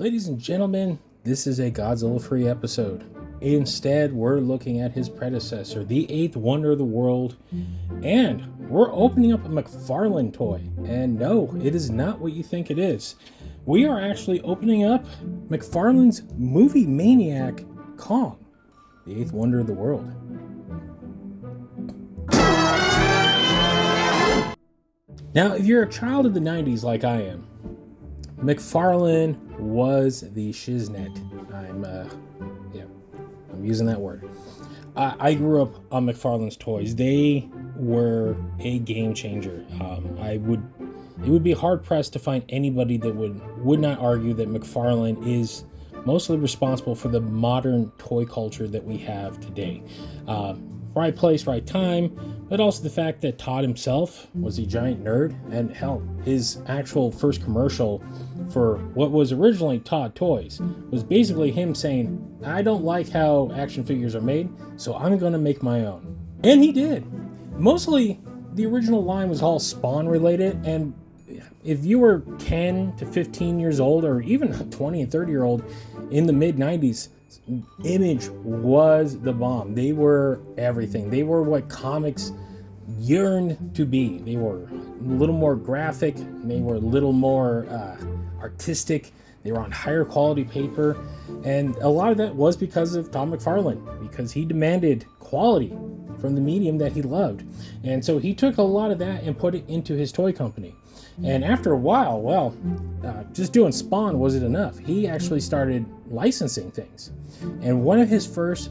Ladies and gentlemen, this is a Godzilla-free episode. Instead, we're looking at his predecessor, the eighth wonder of the world, and we're opening up a McFarlane toy. And no, it is not what you think it is. We are actually opening up McFarlane's movie Maniac Kong, the eighth wonder of the world. Now, if you're a child of the 90s like I am, McFarlane was the shiznit. I'm using that word. I grew up on McFarlane's toys. They were a game changer. It would be hard pressed to find anybody that would not argue that McFarlane is mostly responsible for the modern toy culture that we have today. Right place, right time, but also the fact that Todd himself was a giant nerd, and hell, his actual first commercial for what was originally Todd Toys was basically him saying, I don't like how action figures are made, so I'm gonna make my own. And he did. Mostly, the original line was all Spawn related, and if you were 10 to 15 years old, or even 20 and 30 year old in the mid 90s, Image was the bomb. They were everything. They were what comics yearned to be. They were a little more graphic. They were a little more artistic. They were on higher quality paper. And a lot of that was because of Tom McFarlane, because he demanded quality from the medium that he loved. And so he took a lot of that and put it into his toy company. And after a while, just doing Spawn wasn't enough. He actually started licensing things. And one of his first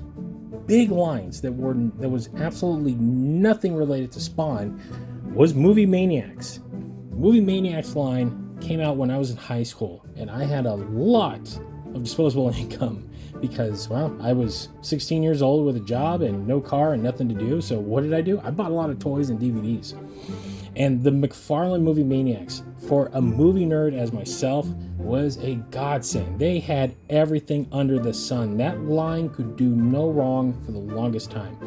big lines that was absolutely nothing related to Spawn was Movie Maniacs. Movie Maniacs line came out when I was in high school, and I had a lot of disposable income because, well, I was 16 years old with a job and no car and nothing to do. So what did I do? I bought a lot of toys and DVDs. And the McFarlane Movie Maniacs, for a movie nerd as myself, was a godsend. They had everything under the sun. That line could do no wrong for the longest time.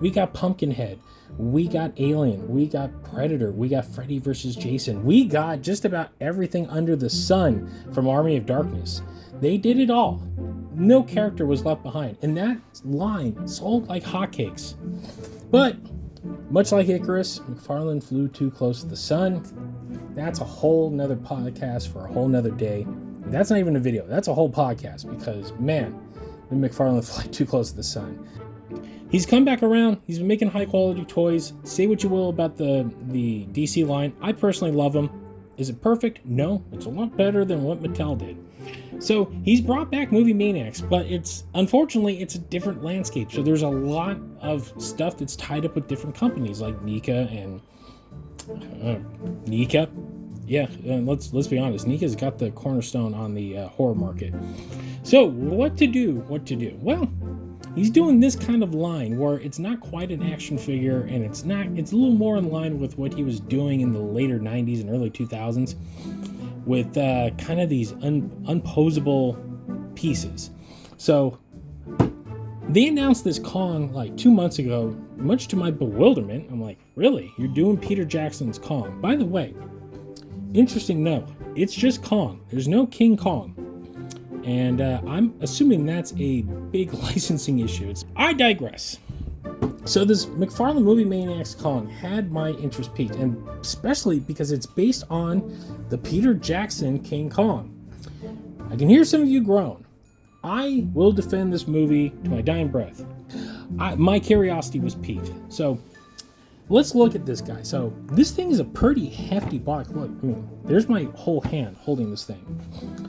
We got Pumpkinhead, we got Alien, we got Predator, we got Freddy vs. Jason. We got just about everything under the sun from Army of Darkness. They did it all. No character was left behind. And that line sold like hotcakes. But much like Icarus, McFarlane flew too close to the sun. That's a whole nother podcast for a whole nother day. That's not even a video. That's a whole podcast because, man, did McFarlane fly too close to the sun. He's come back around. He's been making high quality toys. Say what you will about the DC line. I personally love them. Is it perfect? No. It's a lot better than what Mattel did. So he's brought back Movie Maniacs, but unfortunately it's a different landscape. So there's a lot of stuff that's tied up with different companies like NECA and NECA. Yeah, let's be honest. NECA's got the cornerstone on the horror market. So what to do? Well, he's doing this kind of line where it's not quite an action figure, and it's a little more in line with what he was doing in the later 90s and early 2000s. With kind of these unposable pieces. So they announced this Kong like 2 months ago, much to my bewilderment. I'm like, really? You're doing Peter Jackson's Kong? By the way, interesting note, it's just Kong. There's no King Kong. And I'm assuming that's a big licensing issue. I digress. So this McFarlane Movie Maniacs Kong had my interest piqued, and especially because it's based on the Peter Jackson King Kong. I can hear some of you groan. I will defend this movie to my dying breath. My curiosity was piqued. So let's look at this guy. So this thing is a pretty hefty box. Look, there's my whole hand holding this thing.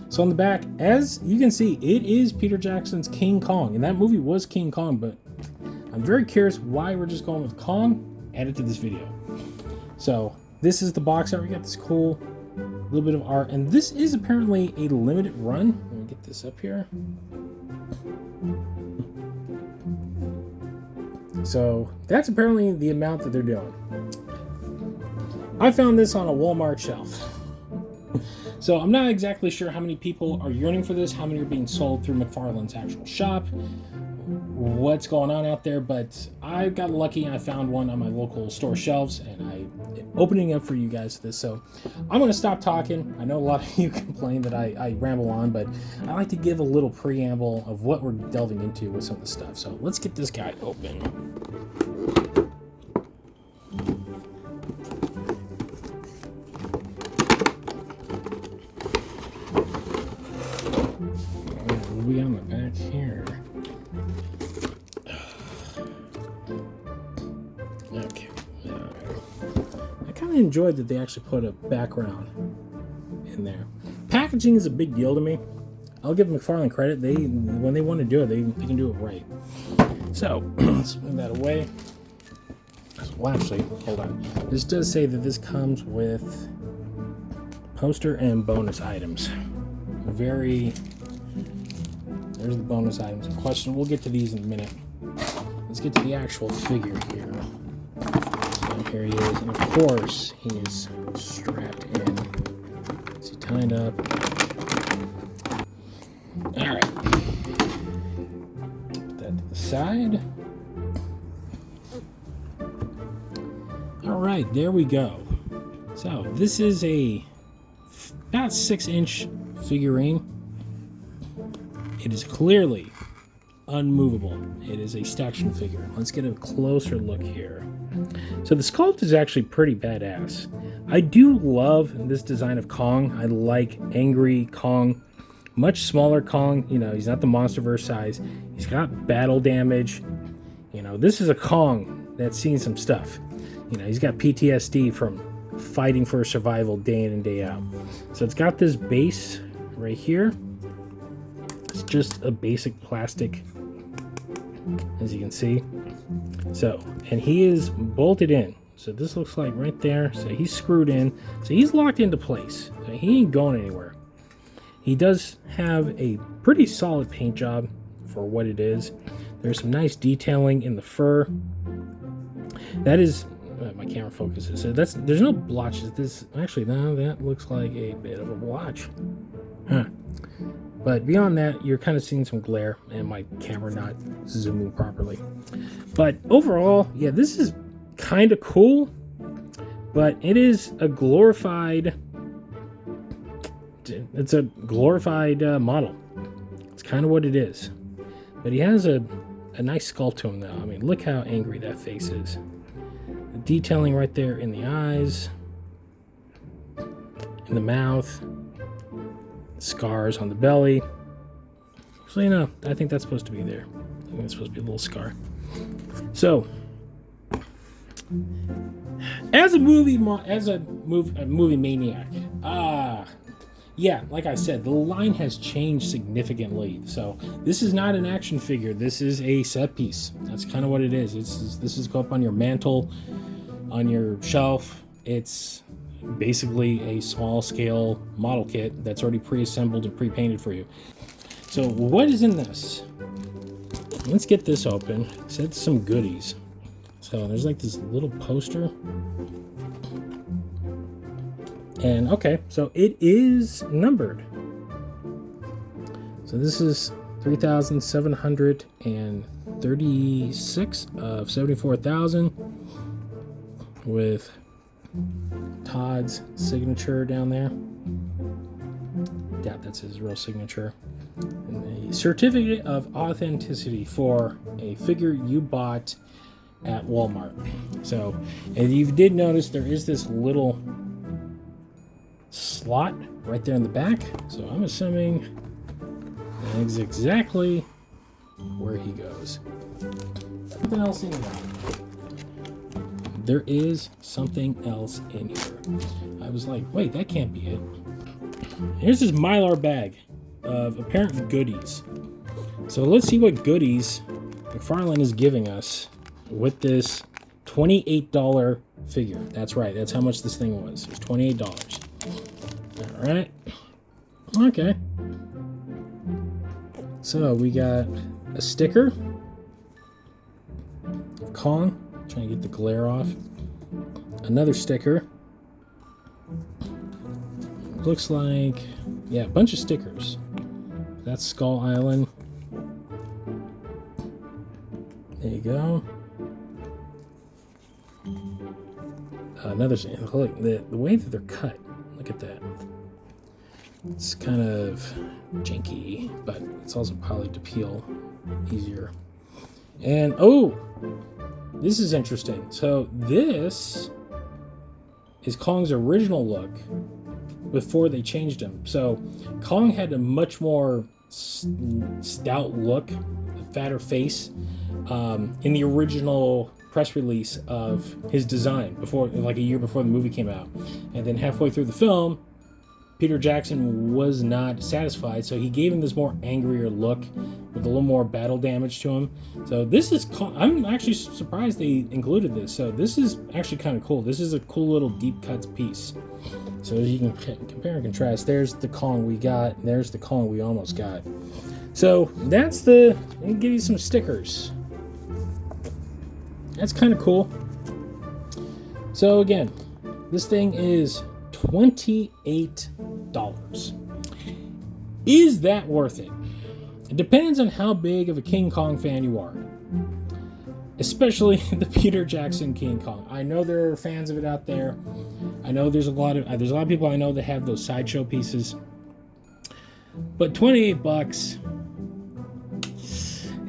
So on the back, as you can see, it is Peter Jackson's King Kong, and that movie was King Kong, but I'm very curious why we're just going with Kong. Add it to this video. So this is the box art. We got this cool little bit of art, and this is apparently a limited run. Let me get this up here. So that's apparently the amount that they're doing. I found this on a Walmart shelf. So I'm not exactly sure how many people are yearning for this, how many are being sold through McFarlane's actual shop, what's going on out there, but I got lucky and I found one on my local store shelves, and I opening up for you guys this. So I'm going to stop talking. I know a lot of you complain that I ramble on, but I like to give a little preamble of what we're delving into with some of the stuff. So let's get this guy open. What do we got on the back here? Okay. I kind of enjoyed that they actually put a background in there. Packaging is a big deal to me. I'll give McFarlane credit. When they want to do it, they can do it right. So let's move that away. Well, actually, hold on. This does say that this comes with poster and bonus items. There's the bonus items in question. We'll get to these in a minute. Let's get to the actual figure here. So here he is, and of course he is strapped in. Is he tied up? All right. Put that to the side. All right, there we go. So this is about 6-inch figurine. It is clearly unmovable. It is a action figure. Let's get a closer look here. So the sculpt is actually pretty badass. I do love this design of Kong. I like angry Kong. Much smaller Kong. You know, he's not the Monsterverse size. He's got battle damage. You know, this is a Kong that's seen some stuff. You know, he's got PTSD from fighting for survival day in and day out. So it's got this base right here. It's just a basic plastic, as you can see. So, and he is bolted in. So this looks like right there. So he's screwed in. So he's locked into place. So he ain't going anywhere. He does have a pretty solid paint job for what it is. There's some nice detailing in the fur. That is, my camera focuses. So there's no blotches. This actually, now that looks like a bit of a blotch. Huh. But beyond that, you're kind of seeing some glare and my camera not zooming properly. But overall, yeah, this is kind of cool, but it is a glorified, model. It's kind of what it is. But he has a nice sculpt to him though. I mean, look how angry that face is. The detailing right there in the eyes, in the mouth, scars on the belly. So, you know, I think that's supposed to be there. I think it's supposed to be a little scar. So, as a movie maniac, yeah, like I said, the line has changed significantly. So this is not an action figure. This is a set piece. That's kind of what it is. This is go up on your mantle, on your shelf. It's basically a small scale model kit that's already pre-assembled and pre-painted for you. So what is in this? Let's get this open. It said some goodies. So there's like this little poster. And okay, so it is numbered. So this is 3,736 of 74,000 with Todd's signature down there. Yeah, that's his real signature. And a certificate of authenticity for a figure you bought at Walmart. So, and you did notice there is this little slot right there in the back. So I'm assuming that is exactly where he goes. Something else in here. There is something else in here. I was like, wait, that can't be it. Here's this Mylar bag of apparent goodies. So let's see what goodies McFarlane is giving us with this $28 figure. That's right, that's how much this thing was. It was $28. All right. Okay. So we got a sticker of Kong. Trying to get the glare off. Another sticker. Looks like, yeah, a bunch of stickers. That's Skull Island. There you go. another look, the way that they're cut. Look at that. It's kind of janky, but it's also probably to peel easier. And oh, this is interesting. So this is Kong's original look before they changed him. So Kong had a much more stout look, a fatter face, in the original press release of his design before, like a year before the movie came out. And then halfway through the film, Peter Jackson was not satisfied, so he gave him this more angrier look with a little more battle damage to him. So this is, I'm actually surprised they included this. So this is actually kind of cool. This is a cool little deep cuts piece. So as you can compare and contrast, there's the Kong we got, and there's the Kong we almost got. So that's the, let me give you some stickers. That's kind of cool. So again, this thing is $28. Is that worth it? It depends on how big of a King Kong fan you are, especially the Peter Jackson King Kong. I know there are fans of it out there. I know there's a lot of people I know that have those sideshow pieces, but $28,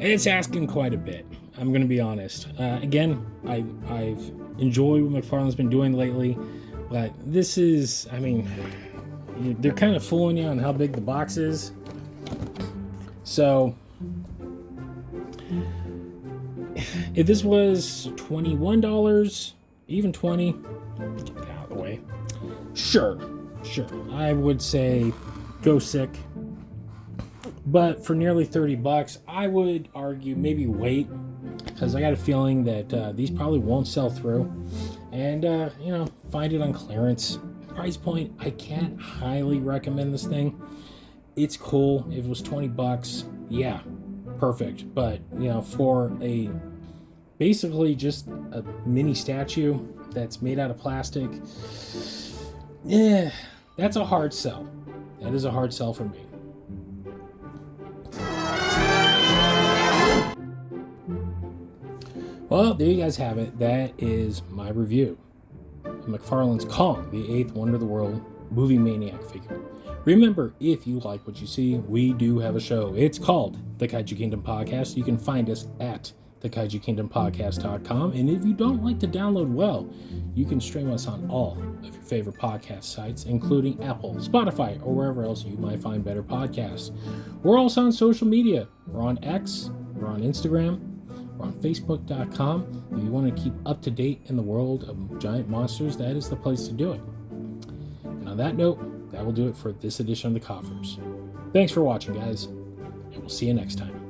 it's asking quite a bit. I'm going to be honest. Again, I've enjoyed what McFarlane's been doing lately. But this is, I mean, they're kind of fooling you on how big the box is. So, if this was $21, even $20, get that out of the way. Sure, I would say go sick. But for nearly $30, I would argue maybe wait, because I got a feeling that these probably won't sell through. And, find it on clearance. Price point, I can't highly recommend this thing. It's cool. If it was $20, yeah, perfect. But, for a basically just a mini statue that's made out of plastic, yeah, that's a hard sell. That is a hard sell for me. Well, there you guys have it. That is my review of McFarlane's Kong, the 8th Wonder of the World movie Maniac figure. Remember, if you like what you see, we do have a show. It's called The Kaiju Kingdom Podcast. You can find us at thekaijukingdompodcast.com. And if you don't like to download well, you can stream us on all of your favorite podcast sites, including Apple, Spotify, or wherever else you might find better podcasts. We're also on social media. We're on X, we're on Instagram, we're on Facebook.com. If you want to keep up to date in the world of giant monsters, that is the place to do it. And on that note, that will do it for this edition of the Koffers. Thanks for watching, guys, and we'll see you next time.